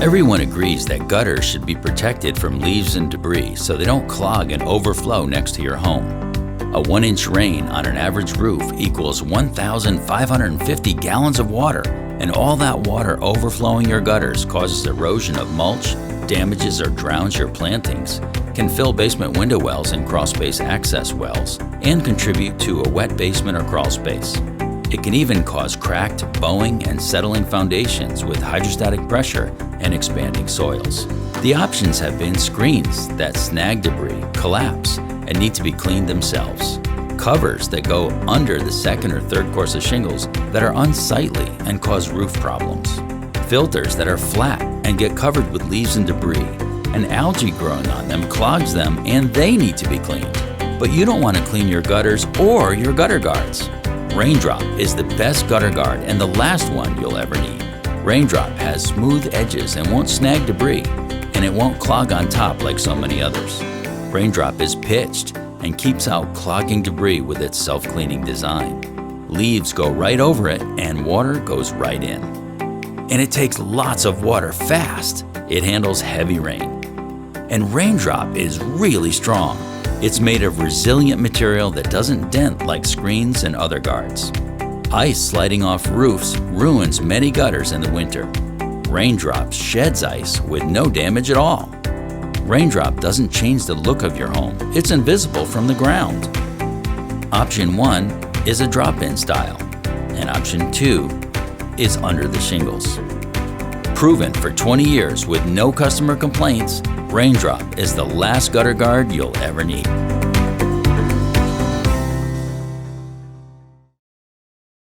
Everyone agrees that gutters should be protected from leaves and debris so they don't clog and overflow next to your home. A 1-inch rain on an average roof equals 1,550 gallons of water, and all that water overflowing your gutters causes erosion of mulch, damages or drowns your plantings, can fill basement window wells and crawlspace access wells, and contribute to a wet basement or crawlspace. It can even cause cracked, bowing, and settling foundations with hydrostatic pressure and expanding soils. The options have been screens that snag debris, collapse, and need to be cleaned themselves, covers that go under the second or third course of shingles that are unsightly and cause roof problems, filters that are flat and get covered with leaves and debris, and algae growing on them clogs them and they need to be cleaned. But you don't want to clean your gutters or your gutter guards. RainDrop is the best gutter guard and the last one you'll ever need. RainDrop has smooth edges and won't snag debris, and it won't clog on top like so many others. RainDrop is pitched and keeps out clogging debris with its self-cleaning design. Leaves go right over it and water goes right in. And it takes lots of water fast. It handles heavy rain. And RainDrop is really strong. It's made of resilient material that doesn't dent like screens and other guards. Ice sliding off roofs ruins many gutters in the winter. RainDrop sheds ice with no damage at all. RainDrop doesn't change the look of your home. It's invisible from the ground. Option 1 is a drop-in style, and option 2 is under the shingles. Proven for 20 years with no customer complaints, RainDrop is the last gutter guard you'll ever need.